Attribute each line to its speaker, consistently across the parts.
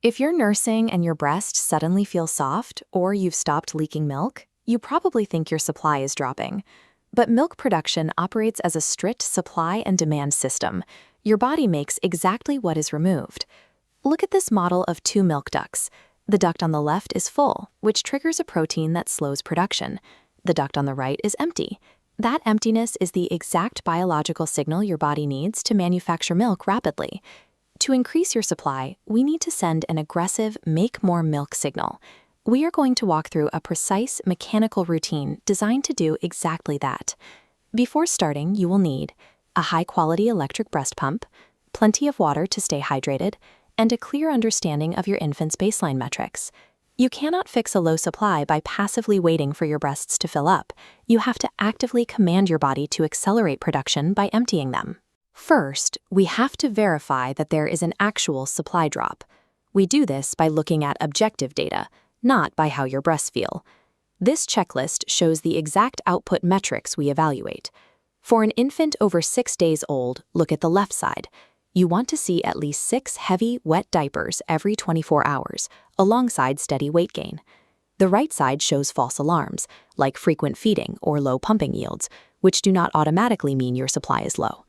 Speaker 1: If you're nursing and your breast suddenly feels soft or you've stopped leaking milk, you probably think your supply is dropping. But milk production operates as a strict supply and demand system. Your body makes exactly what is removed. Look at this model of two milk ducts. The duct on the left is full, which triggers a protein that slows production. The duct on the right is empty. That emptiness is the exact biological signal your body needs to manufacture milk rapidly. To increase your supply, we need to send an aggressive make more milk signal. We are going to walk through a precise mechanical routine designed to do exactly that. Before starting, you will need a high-quality electric breast pump, plenty of water to stay hydrated, and a clear understanding of your infant's baseline metrics. You cannot fix a low supply by passively waiting for your breasts to fill up. You have to actively command your body to accelerate production by emptying them. First, we have to verify that there is an actual supply drop. We do this by looking at objective data, not by how your breasts feel. This checklist shows the exact output metrics we evaluate. For an infant over 6 days old, look at the left side. You want to see at least 6 heavy, wet diapers every 24 hours, alongside steady weight gain. The right side shows false alarms, like frequent feeding or low pumping yields, which do not automatically mean your supply is low.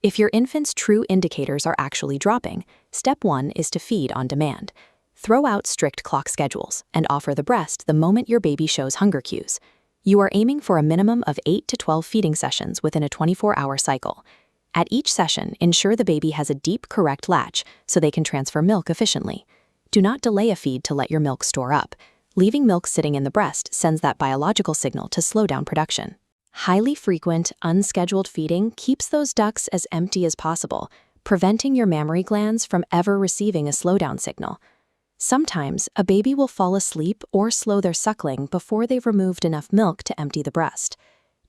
Speaker 1: If your infant's true indicators are actually dropping, step 1 is to feed on demand. Throw out strict clock schedules and offer the breast the moment your baby shows hunger cues. You are aiming for a minimum of 8 to 12 feeding sessions within a 24-hour cycle. At each session, ensure the baby has a deep, correct latch so they can transfer milk efficiently. Do not delay a feed to let your milk store up. Leaving milk sitting in the breast sends that biological signal to slow down production. Highly frequent, unscheduled feeding keeps those ducts as empty as possible, preventing your mammary glands from ever receiving a slowdown signal. Sometimes, a baby will fall asleep or slow their suckling before they've removed enough milk to empty the breast.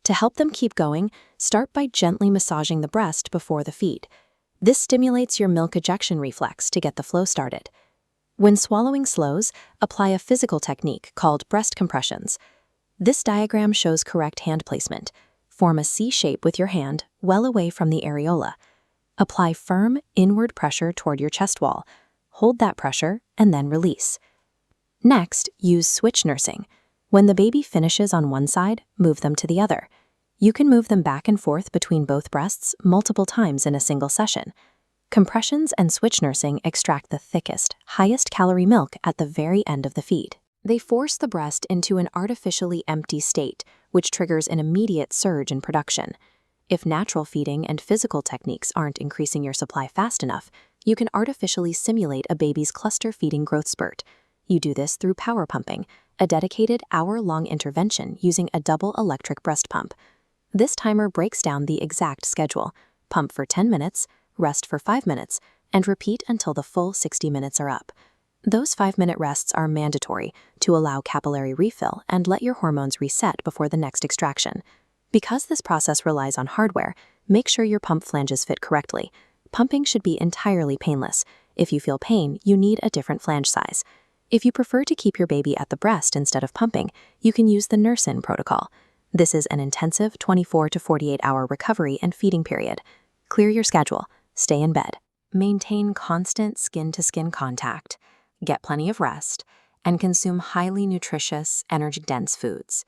Speaker 1: To help them keep going, start by gently massaging the breast before the feed. This stimulates your milk ejection reflex to get the flow started. When swallowing slows, apply a physical technique called breast compressions. This diagram shows correct hand placement. Form a C shape with your hand, well away from the areola. Apply firm, inward pressure toward your chest wall. Hold that pressure, and then release. Next, use switch nursing. When the baby finishes on one side, move them to the other. You can move them back and forth between both breasts multiple times in a single session. Compressions and switch nursing extract the thickest, highest calorie milk at the very end of the feed. They force the breast into an artificially empty state, which triggers an immediate surge in production. If natural feeding and physical techniques aren't increasing your supply fast enough, you can artificially simulate a baby's cluster feeding growth spurt. You do this through power pumping, a dedicated hour-long intervention using a double electric breast pump. This timer breaks down the exact schedule: pump for 10 minutes, rest for 5 minutes, and repeat until the full 60 minutes are up. Those 5-minute rests are mandatory to allow capillary refill and let your hormones reset before the next extraction. Because this process relies on hardware, make sure your pump flanges fit correctly. Pumping should be entirely painless. If you feel pain, you need a different flange size. If you prefer to keep your baby at the breast instead of pumping, you can use the nurse-in protocol. This is an intensive 24 to 48-hour recovery and feeding period. Clear your schedule, stay in bed, maintain constant skin-to-skin contact, get plenty of rest, and consume highly nutritious, energy-dense foods.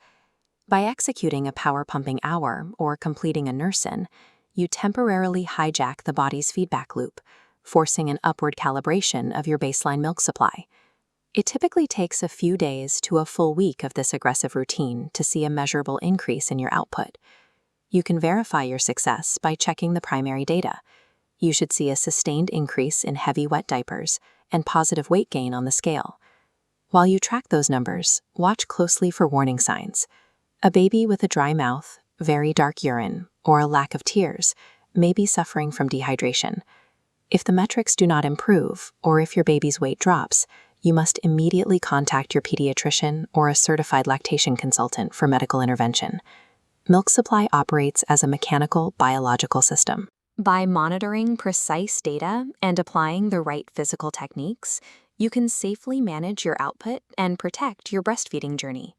Speaker 1: By executing a power pumping hour or completing a nurse-in, you temporarily hijack the body's feedback loop, forcing an upward calibration of your baseline milk supply. It typically takes a few days to a full week of this aggressive routine to see a measurable increase in your output. You can verify your success by checking the primary data. You should see a sustained increase in heavy wet diapers and positive weight gain on the scale. While you track those numbers, watch closely for warning signs. A baby with a dry mouth, very dark urine, or a lack of tears may be suffering from dehydration. If the metrics do not improve, or if your baby's weight drops, you must immediately contact your pediatrician or a certified lactation consultant for medical intervention. Milk supply operates as a mechanical, biological system. By monitoring precise data and applying the right physical techniques, you can safely manage your output and protect your breastfeeding journey.